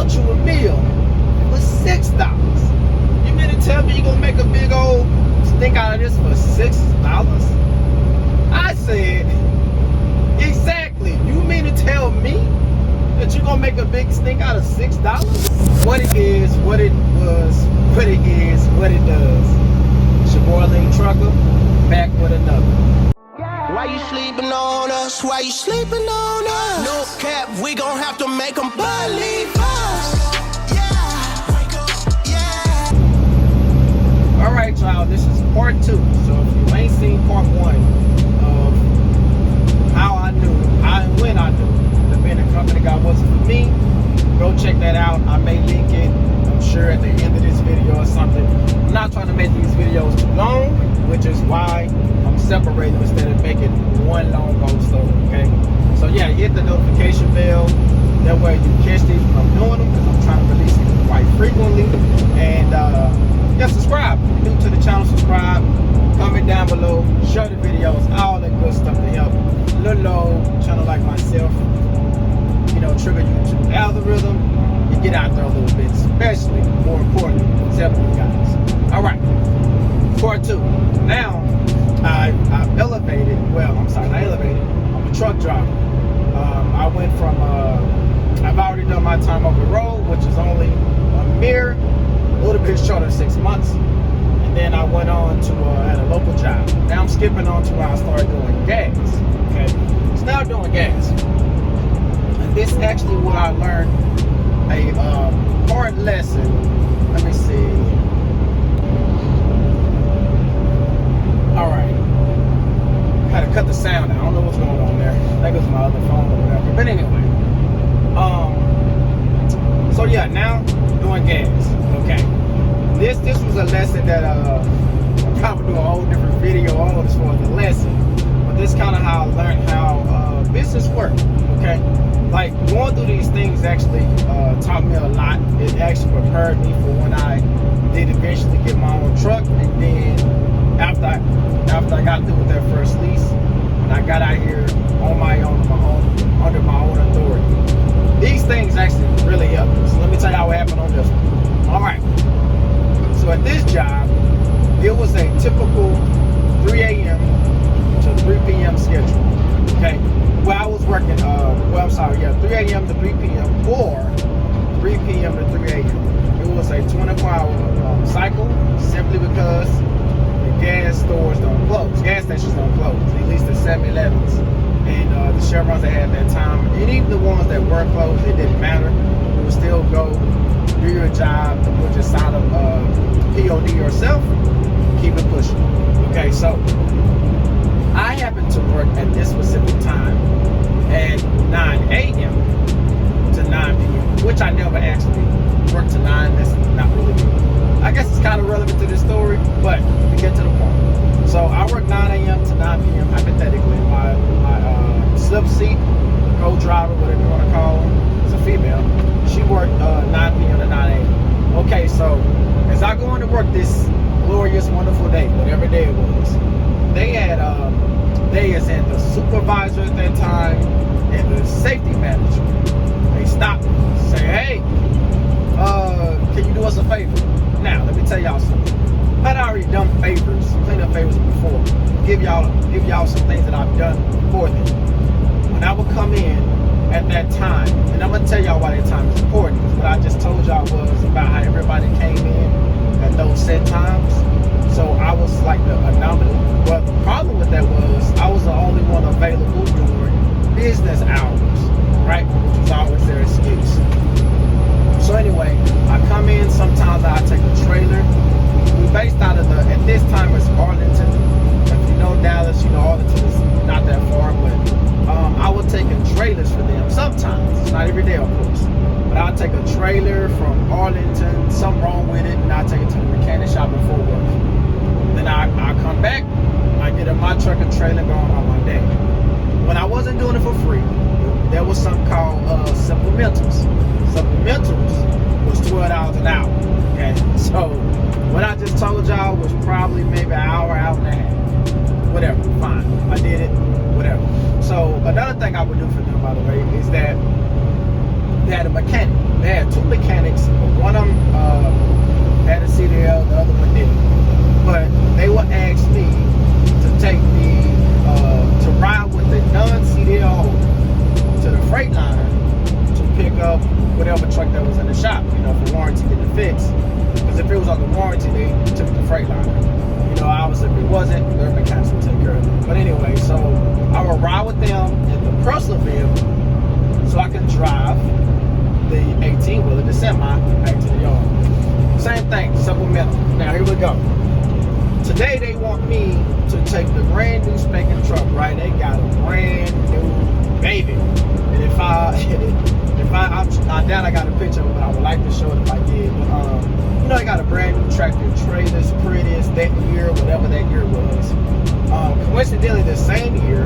brought you a meal. It was $6. You mean to tell me you're gonna make a big old stink out of this for $6? I said, exactly. You mean to tell me that you're gonna make a big stink out of $6? What it is, what it was, what it is, what it does. It's your boy Lean Trucker, back with another. Why you sleeping on us? Why you sleeping on us? No cap, we gon' have to make them believe us. Yeah. Alright, y'all, this is part 2. So if you ain't seen part 1 of how I knew, how and when I knew that being a company guy wasn't for me, go check that out. I may link it, I'm sure, at the end of this video or something. I'm not trying to make these videos too long, which is why I'm separating instead of making one long ghost story, okay? So yeah, hit the notification bell. That way you catch these when I'm doing them, because I'm trying to release them quite frequently. And yeah, subscribe. If you're new to the channel, subscribe. Comment down below. Share the videos, all that good stuff to help little old channel like myself, you know, trigger YouTube algorithm and get out there a little bit, especially, more importantly, helping you guys. All right, part 2. Now, I've elevated, I'm a truck driver. I went from, I've already done my time over the road, which is only a mere, a little bit short of 6 months. And then I went on to, at a local job. Now I'm skipping on to where I started doing gas, okay? So now I'm doing gas. And this is actually what I learned, a hard lesson. Let me see. All right. Had to cut the sound out. I don't know what's going on there. I think it was my other phone or whatever. But anyway. So yeah, now doing gas. Okay. This was a lesson that I'll probably do a whole different video on as far as the lesson. But this is kind of how I learned how business works. Okay. Like going through these things actually taught me a lot. It actually prepared me for when I did eventually get my own truck, and then after I got through with that first lease, and I got out here on my own, under my own authority. These things actually really helped me. So let me tell you how it happened on this one. All right. So at this job, it was a typical 3 a.m. to 3 p.m. schedule. Okay. Well, I was working, 3 a.m. to 3 p.m. or 3 p.m. to 3 a.m. It was a 24-hour cycle, simply because gas stores don't close. Gas stations don't close. At least the 7-Elevens and the Chevrons they had at that time. And even the ones that were closed, it didn't matter. You would still go do your job. You would just sign a POD yourself. Keep it pushing. Okay, so I happened to work at this specific time at 9 a.m. to 9 p.m., which I never actually worked to 9. That's not really good. I guess it's kind of relevant to this story, but to get to the point. So I work 9 a.m. to 9 p.m. hypothetically. My slip seat, co-driver, whatever you want to call her, is a female. She worked 9 p.m. to 9 a.m. Okay, so as I go into work this glorious, wonderful day, whatever day it was, they had, they as in the supervisor at that time and the safety manager. They stopped me, say, hey, can you do us a favor? Now, let me tell y'all something. I'd already done favors, cleanup favors before. Give y'all some things that I've done for them. When I would come in at that time, and I'm gonna tell y'all why that time is important, because what I just told y'all was about how everybody came in at those set times. So I was like the anomaly. Well, the problem with that was I was the only one available during business hours, right? Which was always their excuse. So anyway, I come in, sometimes I take a trailer. We're based out of at this time it's Arlington. If you know Dallas, you know Arlington is not that far, but I was taking trailers for them sometimes. It's not every day, of course. But I'll take a trailer from Arlington, something wrong with it, and I'll take it to the mechanic shop before work. Then I come back, I get in my truck and trailer going on my day. When I wasn't doing it for free, there was something called supplementals. Supplementals was $12 an hour. Okay, so what I just told y'all was probably maybe an hour, hour and a half. Whatever, fine. I did it, whatever. So another thing I would do for them, by the way, is that they had a mechanic. they had two mechanics, but one of them had a CDL, the other one didn't. But they would ask me to take to ride with the non-CDL holder to the Freightliner to pick up whatever truck that was in the shop, for warranty getting fixed. Because if it was under warranty, they took the Freightliner. Obviously if it wasn't, their mechanics would take care of it. But anyway, so I would ride with them in the personal vehicle so I could drive the 18-wheeler, the semi, back to the yard. Same thing, supplemental. Now here we go. Today they want me to take the brand new spanking truck, right? They got a brand new baby. And if I doubt I got a picture of it, but I would like to show it if I did. But they got a brand new tractor trailer, prettiest that year, whatever that year was. Coincidentally, the same year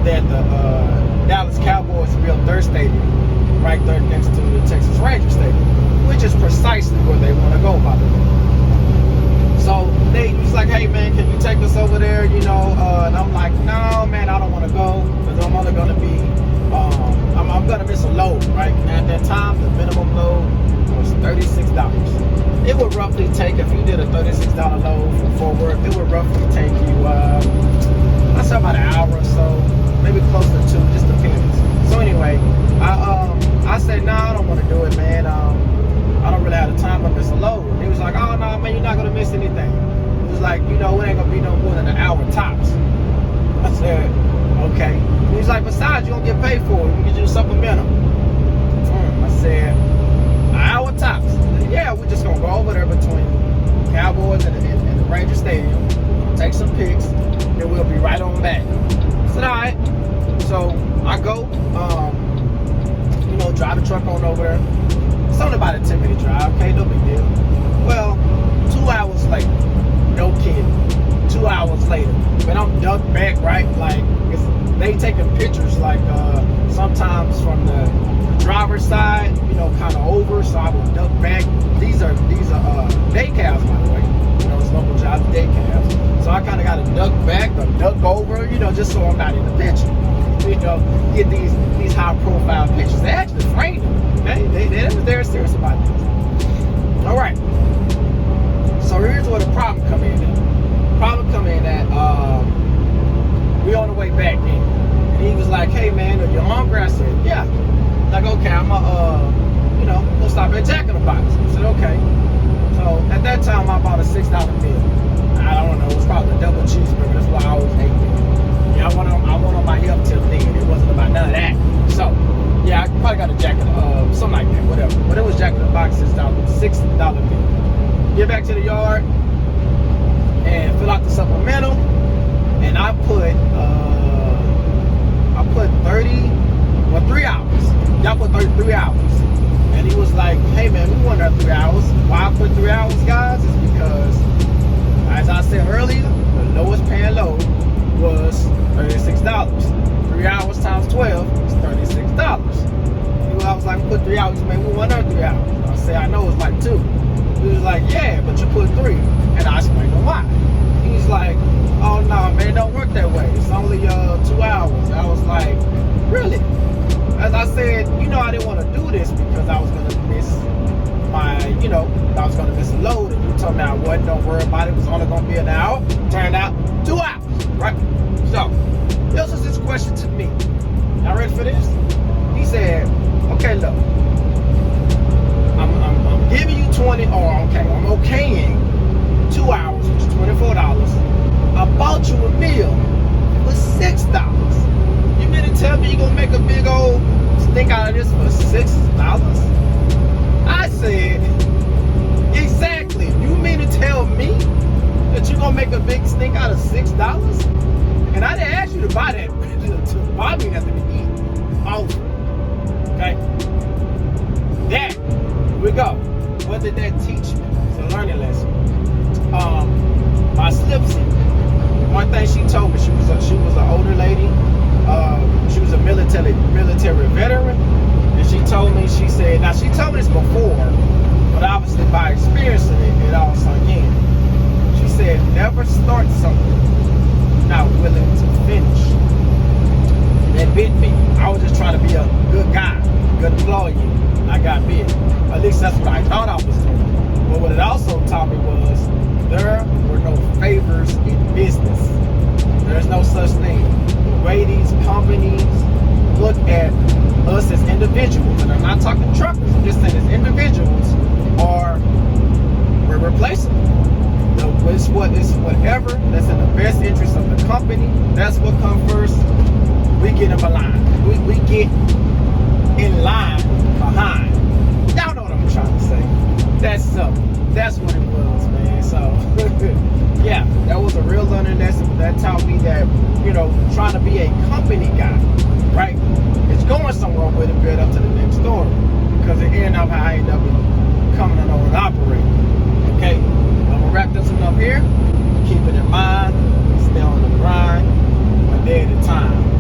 that the Dallas Cowboys built their stadium, right there next to the Texas Rangers stadium, which is precisely where they want to go, by the way. So he was like, hey man, can you take us over there, and I'm like, no man, I don't want to go, because I'm only going to be, I'm going to miss a load, right? At that time, the minimum load was $36. It would roughly take, if you did a $36 load from Fort Worth, it would roughly take you, I'd say about an hour or so, maybe close to 2, just depends. So anyway, I said, no, I don't want to do it, man. I don't really have the time to miss a load. He was like, oh, no, man, you're not going to miss anything. He was like, it ain't going to be no more than an hour tops. I said, okay. He was like, besides, you don't get paid for it. We can do supplemental. I said, an hour tops. Yeah, we're just going to go over there between Cowboys and the Ranger Stadium, take some pics, and we'll be right on back. I said, all right. So I go, drive the truck on over there. It's only about a 10-minute drive, okay, no big deal. Well, 2 hours later, no kidding, 2 hours later, when I'm ducked back, right, like, they taking pictures, like, sometimes from the driver's side, kind of over, so I would duck back. These are day cabs, by the way, it's local jobs, day cabs. So I kind of got to duck back or duck over, just so I'm not in the picture. Get these high-profile pictures. They actually framed them. They're serious about this. All right. So here's where the problem come in at. We on the way back in. And he was like, hey man, are you hungry? I said, yeah. Like, okay, I'm gonna stop at Jack in the Box. I said, okay. So at that time I bought a $6 meal. I don't know, it was probably a double cheeseburger. That's why I always ate it. I went on my hip till then. It wasn't about none of that. So yeah, I probably got a Jack in the something like that, whatever. But it was Jack in the Box, $6 meal. Get back to the yard and fill out the supplemental, and I put 3 hours. Y'all put 33 hours. And he was like, hey man, we want our 3 hours. Why I put 3 hours, guys, is because, as I said earlier, the lowest paying load was $36. 3 hours times 12 is $36. I was like, put 3 hours, man, we want our 3 hours. I said, I know it's like 2. He was like, yeah, but you put 3. And I explained him why. He's like, oh no, man, it don't work that way. It's only 2 hours. I was like, really? As I said, I didn't want to do this because I was going to miss my, I was going to miss a load. And you told me I wasn't, don't worry about it. It was only going to be an hour. Turned out 2 hours, right? So, this was his question to me. Y'all ready for this? He said, okay, look, I'm giving you 20, or okay, I'm okaying 2 hours, which is $24. I bought you a meal for $6. You mean to tell me you're gonna make a big old stink out of this for $6? I said, exactly. You mean to tell me that you're gonna make a big stink out of $6? And I didn't ask you to buy that, to buy me nothing to eat. Oh, okay. That, here we go. What did that teach me? It's a learning lesson. My slip seat. One thing she told me, she was an older lady. She was a military veteran, and she told me, she said, now she told me this before, but obviously by experiencing it all sunk in. She said, never start something not willing to finish. That bit me. I was just trying to be a good guy, good employee. I got bit. At least that's what I thought I was doing. But what it also taught me was there were no favors in business. There's no such thing. The way these companies look at us as individuals, and I'm not talking truckers, I'm just saying as individuals, we're replaceable. It's whatever that's in the best interest of the company. That's what comes first. We get in line. We get in line behind. Y'all know what I'm trying to say. That's what it was, man. So yeah, that was a real learning lesson. That taught me that, trying to be a company guy, right? It's going somewhere with it, build up to the next story. Because it ended up how I ended up becoming an owner and operator. Okay, I'm gonna wrap this one up here. Keep it in mind, stay on the grind, a day at a time.